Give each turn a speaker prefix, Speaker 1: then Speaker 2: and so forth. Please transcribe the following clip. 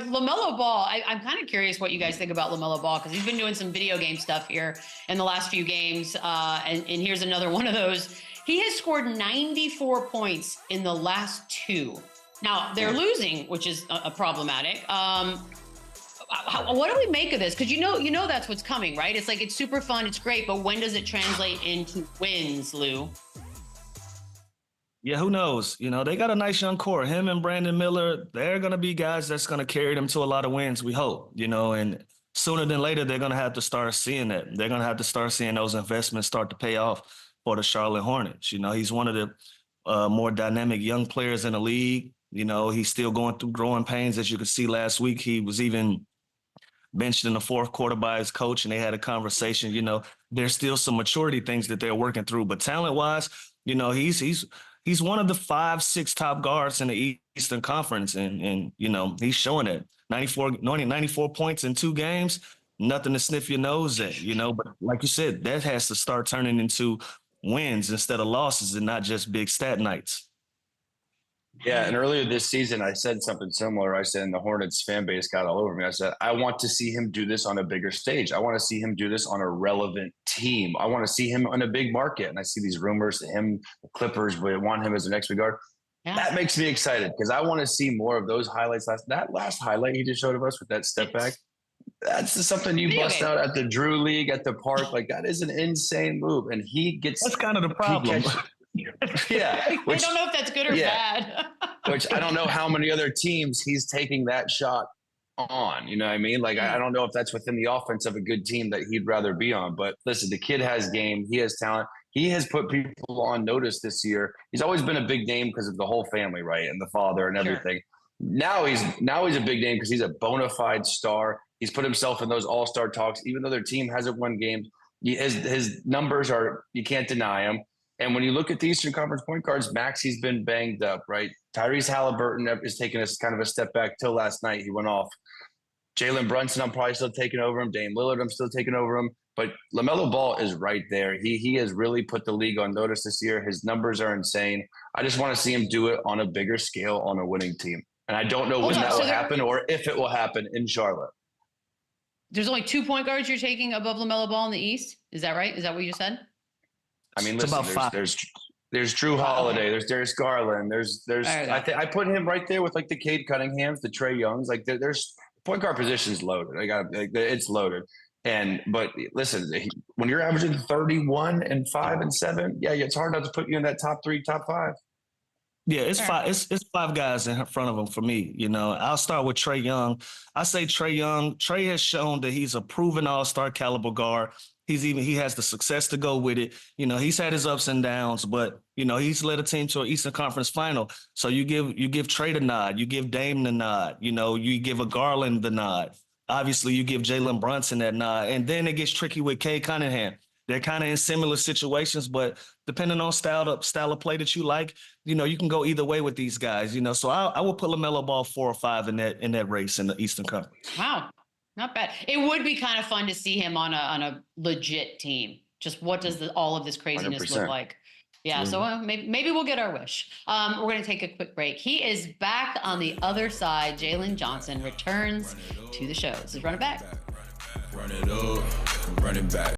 Speaker 1: LaMelo Ball, I'm kind of curious what you guys think about LaMelo Ball, because he's been doing some video game stuff here in the last few games. And here's another one of those. He has scored 94 points in the last two. Now, they're losing, which is problematic. What do we make of this? Because you know that's what's coming, right? It's like, it's super fun, it's great, but when does it translate into wins, Lou?
Speaker 2: Yeah, who knows? They got a nice young core. Him and Brandon Miller, they're going to be guys that's going to carry them to a lot of wins, we hope, and sooner than later, they're going to have to start seeing that. They're going to have to start seeing those investments start to pay off for the Charlotte Hornets. He's one of the more dynamic young players in the league. He's still going through growing pains. As you could see last week, he was even benched in the fourth quarter by his coach, and they had a conversation. There's still some maturity things that they're working through, but talent-wise, he's one of the 5-6 top guards in the Eastern Conference, and he's showing it. 94 points in 2 games, nothing to sniff your nose at, But like you said, that has to start turning into wins instead of losses, and not just big stat nights.
Speaker 3: Yeah, and earlier this season, I said something similar. I said, and the Hornets fan base got all over me. I said, I want to see him do this on a bigger stage. I want to see him do this on a relevant team. I want to see him on a big market. And I see these rumors that the Clippers would want him as the next big guard. Yeah. That makes me excited because I want to see more of those highlights. That last highlight he just showed of us with that step back, that's something you bust out at the Drew League at the park. Like, that is an insane move. And he gets –
Speaker 2: that's kind of the problem.
Speaker 3: Yeah.
Speaker 1: I don't know if that's good or bad.
Speaker 3: Which I don't know how many other teams he's taking that shot on. You know what I mean? Like, I don't know if that's within the offense of a good team that he'd rather be on. But listen, the kid has game. He has talent. He has put people on notice this year. He's always been a big name because of the whole family, right? And the father and everything. Sure. Now he's a big name because he's a bona fide star. He's put himself in those all-star talks, even though their team hasn't won games. His numbers are, you can't deny them. And when you look at the Eastern Conference point guards, Maxi's been banged up, right? Tyrese Halliburton is taking us kind of a step back till last night. He went off. Jalen Brunson, I'm probably still taking over him. Dame Lillard, I'm still taking over him. But LaMelo Ball is right there. He has really put the league on notice this year. His numbers are insane. I just want to see him do it on a bigger scale on a winning team. And I don't know when that will happen or if it will happen in Charlotte.
Speaker 1: There's only 2 point guards you're taking above LaMelo Ball in the East. Is that right? Is that what you just said?
Speaker 3: I mean, listen, there's Drew Holiday, there's Darius Garland, there's I put him right there with like the Cade Cunninghams, the Trae Youngs. Like there's point guard position's loaded. It's loaded. But listen, when you're averaging 31 and 5 and 7, it's hard not to put you in that top 3, top 5.
Speaker 2: Yeah, it's five. It's 5 guys in front of him for me. I'll start with Trae Young. I say Trae Young. Trae has shown that he's a proven all-star caliber guard. He has the success to go with it. He's had his ups and downs, but he's led a team to an Eastern Conference final. So you give Trae the nod, you give Dame the nod, you give a Garland the nod. Obviously, you give Jalen Brunson that nod, and then it gets tricky with Cade Cunningham. They're kind of in similar situations, but depending on style of play that you like, you can go either way with these guys. So I will put LaMelo Ball 4 or 5 in that race in the Eastern Conference.
Speaker 1: Wow. Not bad. It would be kind of fun to see him on a legit team. Just what does all of this craziness 100%. Look like? Yeah, so maybe we'll get our wish. We're going to take a quick break. He is back on the other side. Jalen Johnson returns to the show. This is Run It Back.
Speaker 4: Run it up, run it back.